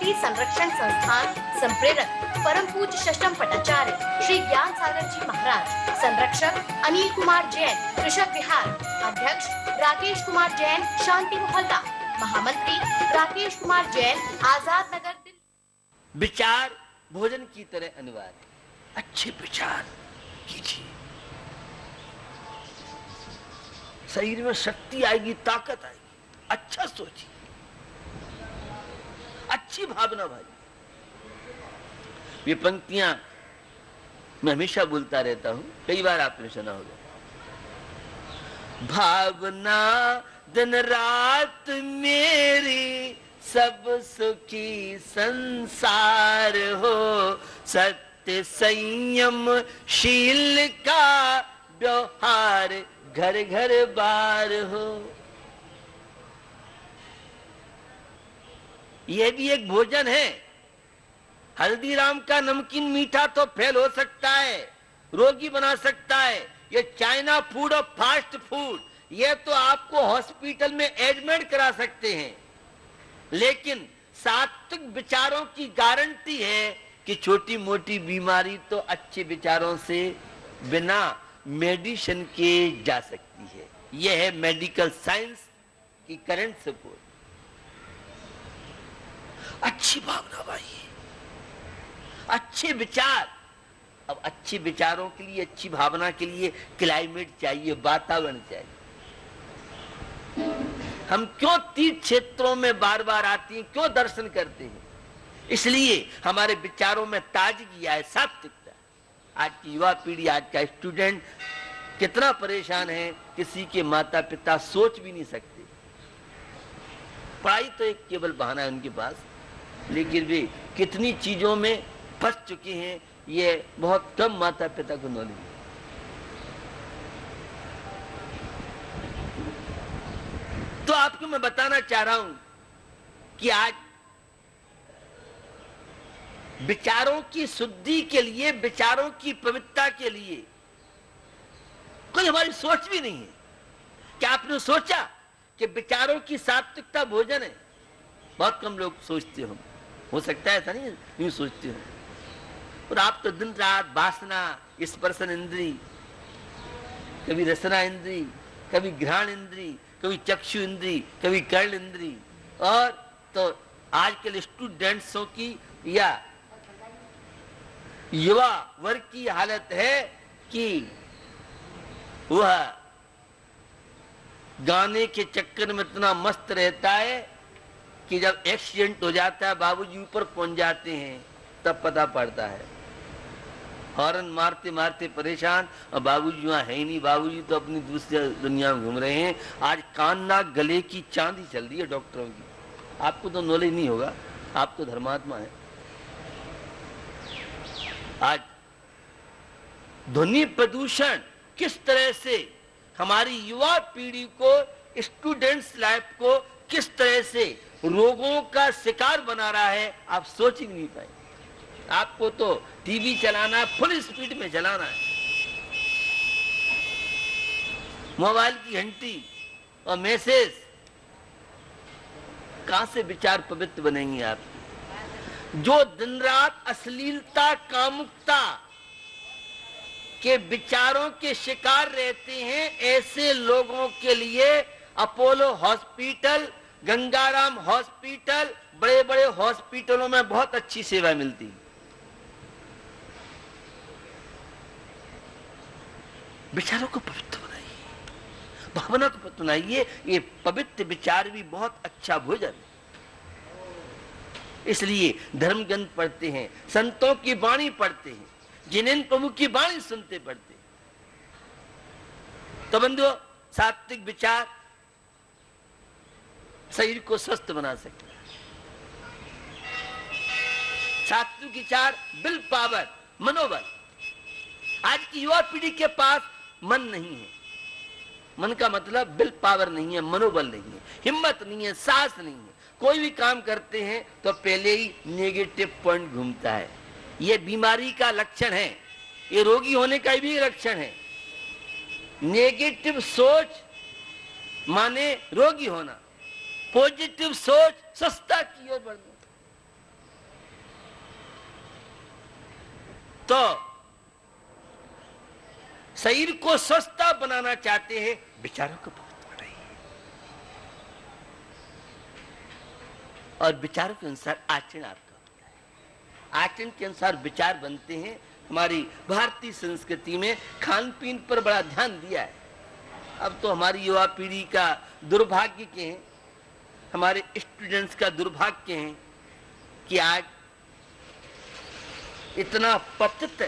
सरस्वती संरक्षण संस्थान संप्रेरक परम पूज्य षष्ठम पटाचार्य श्री ज्ञान सागर जी महाराज, संरक्षक अनिल कुमार जैन, कृषक विहार, अध्यक्ष राकेश कुमार जैन, शांति मोहल्ला, महामंत्री राकेश कुमार जैन, आजाद नगर दिल्ली। विचार भोजन की तरह अनिवार्य है। अच्छे विचार कीजिए, शरीर में शक्ति आएगी, ताकत आएगी। अच्छा सोचिए, अच्छी भावना भाई। ये पंक्तियां मैं हमेशा बोलता रहता हूं, कई बार आपने सुना होगा। भावना दिन रात मेरी सब सुखी संसार हो, सत्य संयम शील का व्यवहार घर घर बार हो। यह भी एक भोजन है। हल्दीराम का नमकीन मीठा तो फेल हो सकता है, रोगी बना सकता है। ये चाइना फूड और फास्ट फूड, ये तो आपको हॉस्पिटल में एडमिट करा सकते हैं, लेकिन सात्विक विचारों की गारंटी है कि छोटी मोटी बीमारी तो अच्छे विचारों से बिना मेडिसिन के जा सकती है। यह है मेडिकल साइंस की करंट सपोर्ट। अच्छी भावना भाई, अच्छे विचार। अब अच्छे विचारों के लिए, अच्छी भावना के लिए क्लाइमेट चाहिए, वातावरण चाहिए। हम क्यों तीर्थ क्षेत्रों में बार बार आते हैं, क्यों दर्शन करते हैं? इसलिए हमारे विचारों में ताजगी आए, सात्विकता। आज की युवा पीढ़ी, आज का स्टूडेंट कितना परेशान है, किसी के माता पिता सोच भी नहीं सकते। पढ़ाई तो एक केवल बहाना है उनके पास, लेकिन वे कितनी चीजों में फंस चुके हैं, ये बहुत कम माता पिता को नॉलेज है। तो आपको मैं बताना चाह रहा हूं कि आज विचारों की शुद्धि के लिए, विचारों की पवित्रता के लिए कोई हमारी सोच भी नहीं है। क्या आपने सोचा कि विचारों की सात्विकता भोजन है? बहुत कम लोग सोचते हो सकता है ऐसा नहीं, यूं सोचते हो। और आप तो दिन रात वासना, स्पर्शन इंद्री, कभी रसना इंद्री, कभी घ्राण इंद्री, कभी चक्षु इंद्री, कभी कर्ण इंद्री। और तो आजकल स्टूडेंट्सों की या युवा वर्ग की हालत है कि वह गाने के चक्कर में इतना मस्त रहता है कि जब एक्सीडेंट हो जाता है, बाबूजी ऊपर पहुंच जाते हैं, तब पता पड़ता है। हॉर्न मारते मारते परेशान, और बाबूजी वहां है ही नहीं। बाबूजी तो अपनी दूसरी दुनिया में घूम रहे हैं। आज कान नाक गले की चांदी चल रही है डॉक्टरों की। आपको तो नॉलेज नहीं होगा, आप तो धर्मात्मा है। आज ध्वनि प्रदूषण किस तरह से हमारी युवा पीढ़ी को, स्टूडेंट्स लाइफ को किस तरह से रोगों का शिकार बना रहा है, आप सोच ही नहीं पाए। आपको तो टीवी चलाना, फुल स्पीड में चलाना है, मोबाइल की घंटी और मैसेज। कहां से विचार पवित्र बनेंगे आप? जो दिन रात अश्लीलता, कामुकता के विचारों के शिकार रहते हैं, ऐसे लोगों के लिए अपोलो हॉस्पिटल, गंगाराम हॉस्पिटल, बड़े बड़े हॉस्पिटलों में बहुत अच्छी सेवा मिलती है। विचारों को पवित्र बनाइए, भावना को पवित्र बनाइए। ये पवित्र विचार भी बहुत अच्छा भोजन है। इसलिए धर्म ग्रंथ पढ़ते हैं, संतों की वाणी पढ़ते हैं, जिन्हें प्रभु की वाणी सुनते पढ़ते। तो बंधुओं, सात्विक विचार शरीर को स्वस्थ बना सकता है। सात्विक विचार, विल पावर, मनोबल। आज की युवा पीढ़ी के पास मन नहीं है। मन का मतलब विल पावर नहीं है, मनोबल नहीं है, हिम्मत नहीं है, साहस नहीं है। कोई भी काम करते हैं तो पहले ही नेगेटिव पॉइंट घूमता है। यह बीमारी का लक्षण है, ये रोगी होने का भी लक्षण है। नेगेटिव सोच माने रोगी होना, पॉजिटिव सोच स्वस्थता की ओर बढ़ना। तो शरीर को स्वस्थता बनाना चाहते हैं, विचारों को पवित्र बनाइए और विचारों के अनुसार आचरण आपका होता है। आचरण के अनुसार विचार बनते हैं। हमारी भारतीय संस्कृति में खान पीन पर बड़ा ध्यान दिया है। अब तो हमारी युवा पीढ़ी का दुर्भाग्य के हैं, हमारे स्टूडेंट्स का दुर्भाग्य है कि आज इतना पतित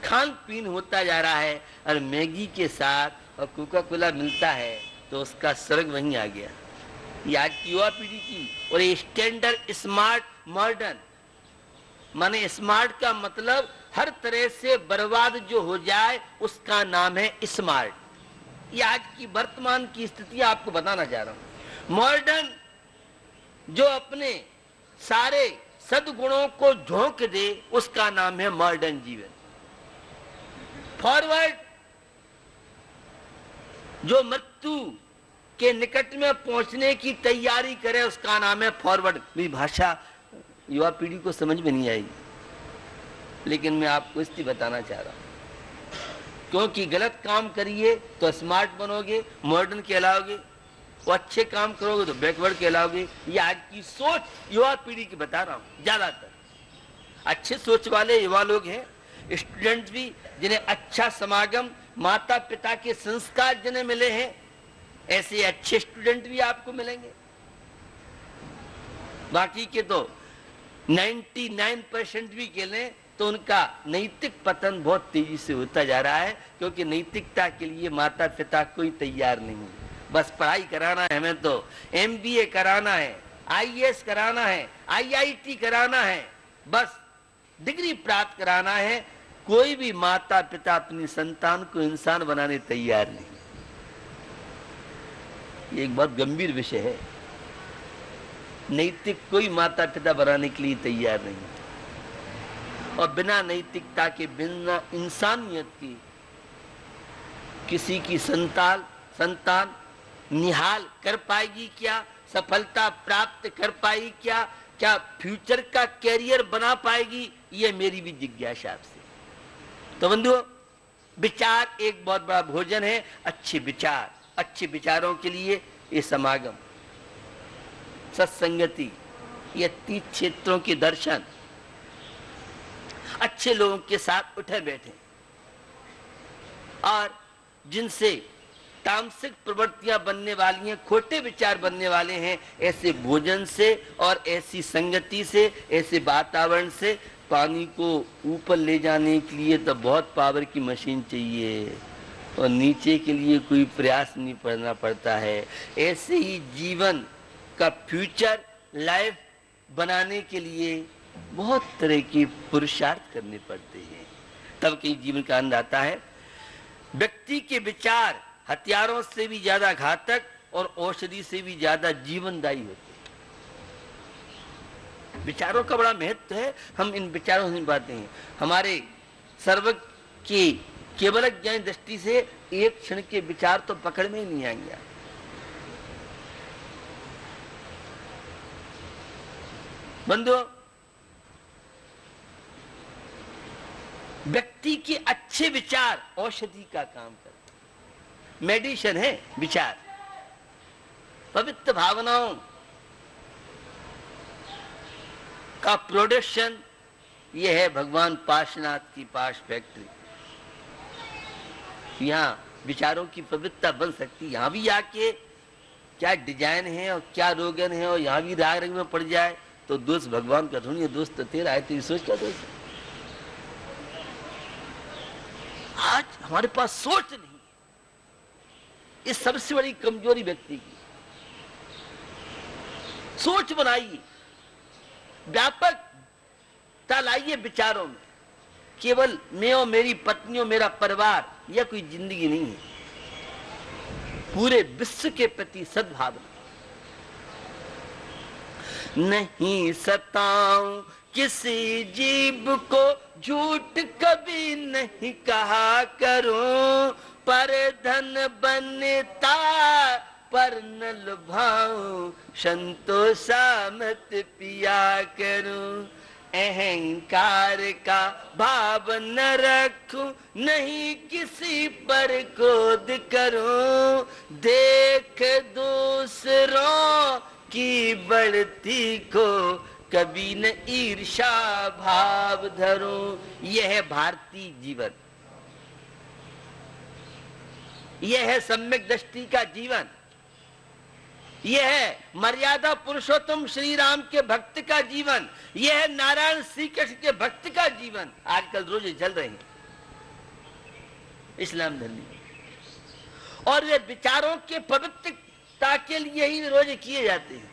खान पीन होता जा रहा है और मैगी के साथ और कोका कोला मिलता है तो उसका स्वर्ग वहीं आ गया। ये आज की युवा पीढ़ी की और ये स्टैंडर्ड स्मार्ट मॉडर्न, माने स्मार्ट का मतलब हर तरह से बर्बाद जो हो जाए उसका नाम है स्मार्ट। ये आज की वर्तमान की स्थिति आपको बताना चाह रहा हूं। मॉडर्न जो अपने सारे सद्गुणों को झोंक दे उसका नाम है मॉडर्न जीवन। फॉरवर्ड जो मृत्यु के निकट में पहुंचने की तैयारी करे उसका नाम है फॉरवर्ड। मेरी भाषा युवा पीढ़ी को समझ में नहीं आएगी, लेकिन मैं आपको इसलिए बताना चाह रहा हूं क्योंकि गलत काम करिए तो स्मार्ट बनोगे, मॉडर्न कहलाओगे, और अच्छे काम करोगे तो बैकवर्ड कहलाओगे। ये आज की सोच युवा पीढ़ी की बता रहा हूं। ज्यादातर अच्छे सोच वाले युवा लोग हैं, स्टूडेंट भी जिन्हें अच्छा समागम माता पिता के संस्कार जिन्हें मिले हैं, ऐसे अच्छे स्टूडेंट भी आपको मिलेंगे। बाकी के तो 99% भी कह लें तो उनका नैतिक पतन बहुत तेजी से होता जा रहा है, क्योंकि नैतिकता के लिए माता पिता कोई तैयार नहीं है। बस पढ़ाई कराना है, हमें तो MBA कराना है, IAS कराना है, IIT कराना है, बस डिग्री प्राप्त कराना है। कोई भी माता पिता अपनी संतान को इंसान बनाने तैयार नहीं। ये एक बहुत गंभीर विषय है। नैतिक कोई माता पिता बनाने के लिए तैयार नहीं, और बिना नैतिकता के, बिना इंसानियत की किसी की संतान निहाल कर पाएगी क्या? सफलता प्राप्त कर पाएगी क्या? क्या फ्यूचर का कैरियर बना पाएगी? ये मेरी भी जिज्ञासा आपसे। तो बंधुओं, विचार एक बहुत बड़ा भोजन है। अच्छे विचार, अच्छे विचारों के लिए ये समागम, सत्संगति, ये 30 क्षेत्रों के दर्शन, अच्छे लोगों के साथ उठे बैठे और जिनसे तामसिक प्रवृत्तियां बनने वाली हैं, खोटे विचार बनने वाले हैं, ऐसे भोजन से और ऐसी संगति से, ऐसे वातावरण से पानी को ऊपर ले जाने के लिए तो बहुत पावर की मशीन चाहिए और नीचे के लिए कोई प्रयास नहीं करना पड़ता है। ऐसे ही जीवन का फ्यूचर लाइफ बनाने के लिए बहुत तरह के पुरुषार्थ करने पड़ते हैं, तब कहीं जीवन का आनंद आता है। व्यक्ति के विचार हथियारों से भी ज्यादा घातक और औषधि से भी ज्यादा जीवनदायी होते हैं। विचारों का बड़ा महत्व है। हम इन विचारों से बातें हैं। हमारे सर्व की केवल ज्ञान दृष्टि से एक क्षण के विचार तो पकड़ में ही नहीं आएंगे। बंधुओं, व्यक्ति के अच्छे विचार औषधि का काम करते, मेडिसिन है विचार। पवित्र भावनाओं का प्रोडक्शन यह है भगवान पार्श्वनाथ की पाश फैक्ट्री। यहाँ विचारों की पवित्रता बन सकती। यहाँ भी आके क्या डिजाइन है और क्या रोगन है और यहाँ भी राग रंग में पड़ जाए तो दोस्त भगवान का थोड़ी, दोस्त तो तेरा है, तेरी सोच का दोस्त है। आज हमारे पास सोच नहीं है, इस सबसे बड़ी कमजोरी व्यक्ति की। सोच बनाइए, व्यापकता लाइए विचारों में। केवल मैं और मेरी पत्नी और मेरा परिवार यह कोई जिंदगी नहीं है। पूरे विश्व के प्रति सद्भावना। नहीं सताऊं किसी जीव को, झूठ कभी नहीं कहा करूं, पर धन बनता पर न लुभाऊं, संतोषा मत पिया करूं। अहंकार का भाव न रखूं, नहीं किसी पर क्रोध करूं, देख दूसरों की बढ़ती को कभी न ईर्षा भाव धरूं। यह है भारतीय जीवन, यह है सम्यक दृष्टि का जीवन, यह है मर्यादा पुरुषोत्तम श्री राम के भक्त का जीवन, यह है नारायण श्री कृष्ण के भक्त का जीवन। आजकल रोजे चल रहे हैं इस्लाम धर्म में, और ये विचारों के पवित्रता के लिए ही रोजे किए जाते हैं।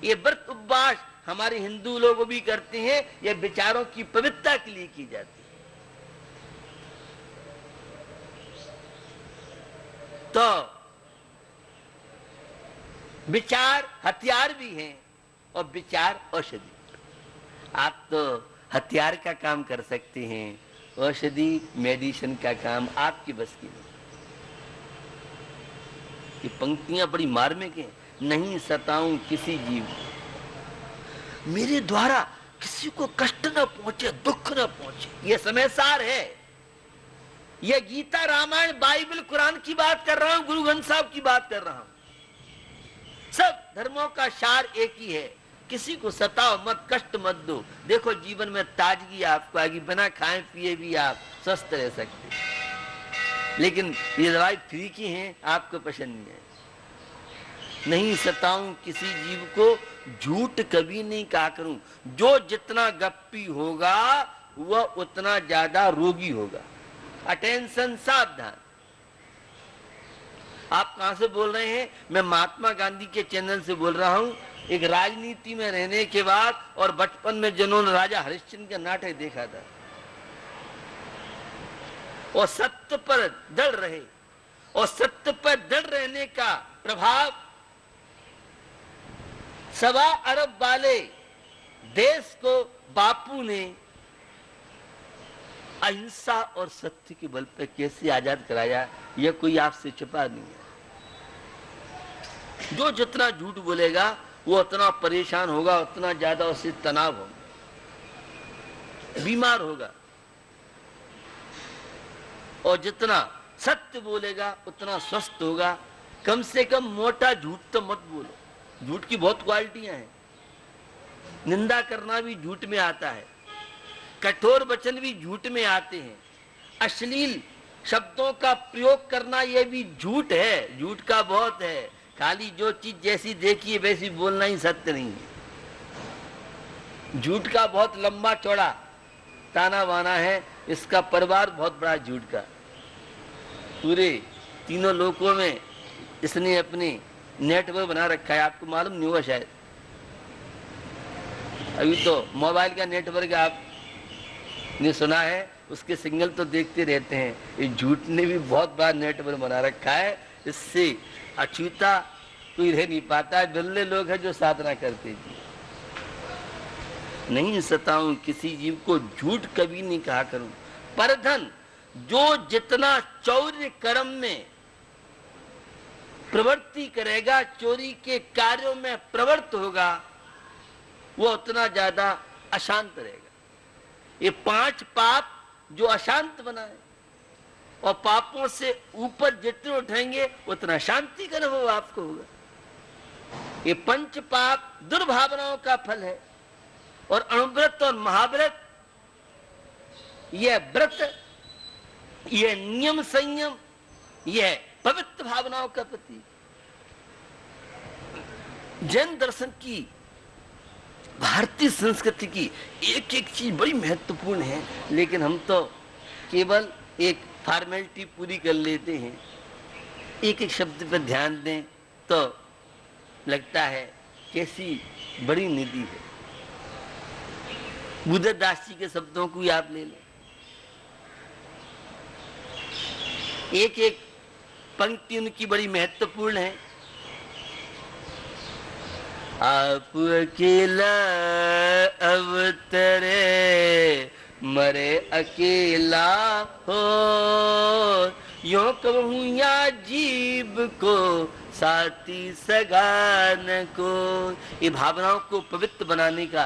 ये व्रत उपवास हमारे हिंदू लोग भी करते हैं, ये विचारों की पवित्रता के लिए की जाती है। तो विचार हथियार भी हैं और विचार औषधि। आप तो हथियार का काम कर सकते हैं, औषधि मेडिसिन का काम आपकी बस की नहीं। ये पंक्तियां बड़ी मार्मिक हैं। नहीं सताऊं किसी जीव, मेरे द्वारा किसी को कष्ट न पहुंचे, दुख न पहुंचे। ये समय सार है। ये गीता, रामायण, बाइबल, कुरान की बात कर रहा हूं, गुरु ग्रंथ साहब की बात कर रहा हूं। सब धर्मों का सार एक ही है, किसी को सताओ मत, कष्ट मत दो। देखो जीवन में ताजगी आपको आएगी, बिना खाए पिए भी आप स्वस्थ रह सकते। लेकिन ये दवाई फ्री की है, आपको पसंद नहीं है। नहीं सताऊं किसी जीव को, झूठ कभी नहीं कहा करूं। जो जितना गप्पी होगा वह उतना ज्यादा रोगी होगा। अटेंशन, सावधान। आप कहां से बोल रहे हैं? मैं महात्मा गांधी के चैनल से बोल रहा हूं। एक राजनीति में रहने के बाद और बचपन में जिन्होंने राजा हरिश्चंद्र का नाटक देखा था और सत्य पर दृढ़ रहे, और सत्य पर दृढ़ रहने का प्रभाव 1.25 अरब वाले देश को बापू ने अहिंसा और सत्य के बल पर कैसे आजाद कराया, यह कोई आपसे छिपा नहीं है। जो जितना झूठ बोलेगा वो उतना परेशान होगा, उतना ज्यादा उससे तनाव होगा, बीमार होगा। और जितना सत्य बोलेगा उतना स्वस्थ होगा। कम से कम मोटा झूठ तो मत बोलो। झूठ की बहुत क्वालिटियां हैं। निंदा करना भी झूठ में आता है, कठोर वचन भी झूठ में आते हैं, अश्लील शब्दों का प्रयोग करना यह भी झूठ है। झूठ का बहुत है। खाली जो चीज जैसी देखी है वैसी बोलना ही सत्य नहीं है। झूठ का बहुत लंबा चौड़ा ताना बाना है। इसका परिवार बहुत बड़ा झूठ का। पूरे तीनों लोकों में इसने अपनी नेटवर्क बना रखा है। आपको मालूम नहीं होगा शायद। अभी तो मोबाइल का नेटवर्क आपने सुना है, उसके सिग्नल तो देखते रहते हैं। ये झूठ ने भी बहुत बार नेटवर्क बना रखा है। इससे अछूता कोई रह नहीं पाता। बिल्ले लोग हैं जो साधना करते जी। नहीं सताऊं किसी जीव को, झूठ कभी नहीं कहा करूं। परधन, जो जितना चौर्य कर्म में प्रवृत्ति करेगा, चोरी के कार्यों में प्रवृत्त होगा, वो उतना ज्यादा अशांत रहेगा। ये 5 पाप जो अशांत बनाए, और पापों से ऊपर जितने उठेंगे उतना शांति का अनुभव आपको होगा। ये 5 पाप दुर्भावनाओं का फल है। और अणुव्रत और महाव्रत, यह व्रत, यह नियम संयम, यह पवित्र भावनाओं का प्रतीक। जैन दर्शन की, भारतीय संस्कृति की एक एक चीज बड़ी महत्वपूर्ण है, लेकिन हम तो केवल एक फॉर्मेलिटी पूरी कर लेते हैं। एक एक शब्द पर ध्यान दें तो लगता है कैसी बड़ी निधि है। बुद्धदास जी के शब्दों को ही आप ले लें। एक एक पंक्ति उनकी बड़ी महत्वपूर्ण है। आप अकेला अवतरे, मरे अकेला हो, यो कहूँ या जीव को साथी सगान को। ये भावनाओं को पवित्र बनाने का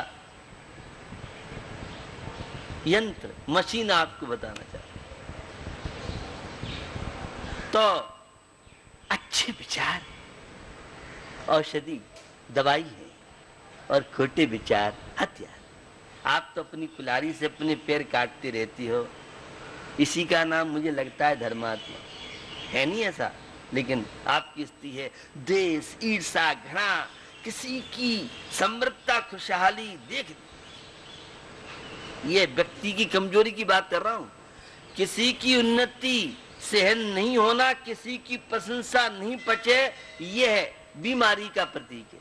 यंत्र, मशीन आपको बताना चाहता हूं। तो अच्छे विचार औषधि दवाई है और खोटे विचार हथियार। आप तो अपनी कुल्हाड़ी से अपने पैर काटती रहती हो, इसी का नाम मुझे लगता है धर्मात्मा। है नहीं ऐसा? लेकिन आपकी स्थिति है देश, ईर्षा, घृणा, किसी की समृद्धता, खुशहाली देख। ये व्यक्ति की कमजोरी की बात कर रहा हूं। किसी की उन्नति सहन नहीं होना, किसी की प्रशंसा नहीं पचे, यह बीमारी का प्रतीक है,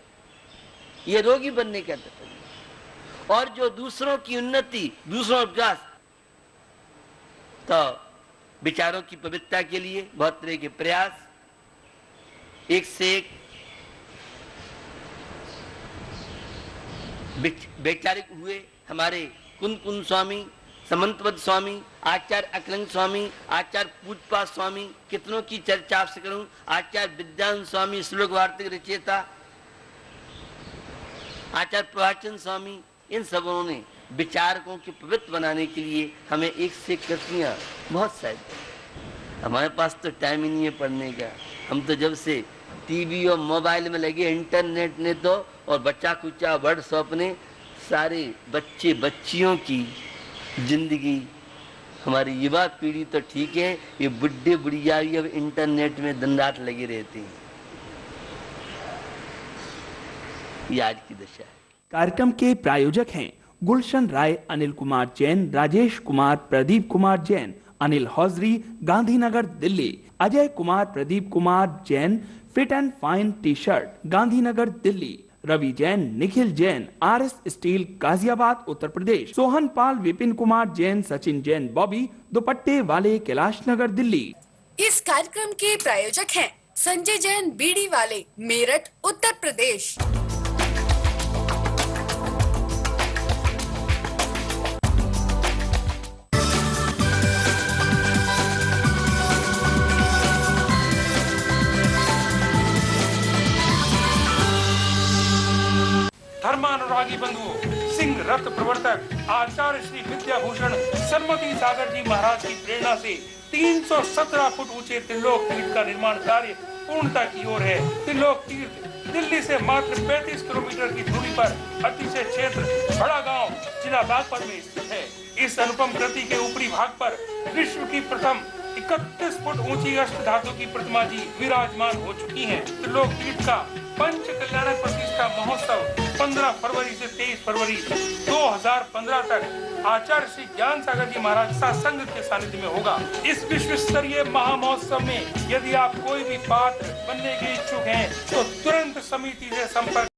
यह रोगी बनने का प्रतीक है। और जो दूसरों की उन्नति, दूसरों का विकास, तो विचारों की पवित्रता के लिए बहुत तरह के प्रयास, एक से एक वैचारिक हुए। हमारे कुंद स्वामी, समंतवत स्वामी, आचार्य अकलंग स्वामी, आचार्य पूजपाद स्वामी, कितनों की चर्चा आपसे करूं, आचार्य विद्यान स्वामी, श्लोक वार्तिक रचयिता, आचार्य प्रभाचंद स्वामी, इन सबों ने विचारकों के पवित्र बनाने के लिए हमें एक से कृतियां बहुत सारी। हमारे पास तो टाइम ही नहीं है पढ़ने का। हम तो जब से टीवी और मोबाइल में लगे, इंटरनेट ने तो और बच्चा कुचा व्हाट्सएप ने सारे बच्चे बच्चियों की जिंदगी, हमारी युवा पीढ़ी तो ठीक है, ये बुढ़े बुढ़िया भी अब इंटरनेट में दिन रात लगे रहते हैं। ये आज की दशा है। कार्यक्रम के प्रायोजक हैं Gulshan Rai, Anil Kumar Jain, Rajesh Kumar, Pradeep Kumar Jain, Anil hosiery, Gandhinagar Delhi, Ajay Kumar, Pradeep Kumar Jain, fit and fine T shirt, Gandhinagar Delhi, Ravi Jain, Nikhil Jain, RS steel, Ghaziabad Uttar Pradesh, Sohan Pal, Vipin Kumar Jain, Sachin Jain, Bobby, दुपट्टे वाले, कैलाश नगर दिल्ली। इस कार्यक्रम के प्रायोजक हैं संजय जैन, बीड़ी वाले, मेरठ उत्तर प्रदेश। धर्मानुरागी बंधुओं, सिंह रथ प्रवर्तक आचार्य श्री विद्याभूषण सन्मति सागर जी महाराज की प्रेरणा से 317 फुट ऊंचे त्रिलोक तीर्थ का निर्माण कार्य पूर्णता की ओर है। त्रिलोक तीर्थ दिल्ली से मात्र 35 किलोमीटर की दूरी पर अतिशय क्षेत्र बड़ा गांव जिला बागपत में स्थित है। इस अनुपम कृति के ऊपरी भाग पर विश्व की प्रथम 31 फुट ऊंची अष्ट धातु की प्रतिमा जी विराजमान हो चुकी हैं। त्रिलोक तीर्थ का पंच कल्याणक प्रतिष्ठा महोत्सव 15 फरवरी से 23 फरवरी 2015 तक आचार्य श्री ज्ञान सागर जी महाराज सत्संग के सानिध्य में होगा। इस विश्व स्तरीय महामहोत्सव में यदि आप कोई भी पात्र बनने के इच्छुक हैं तो तुरंत समिति से संपर्क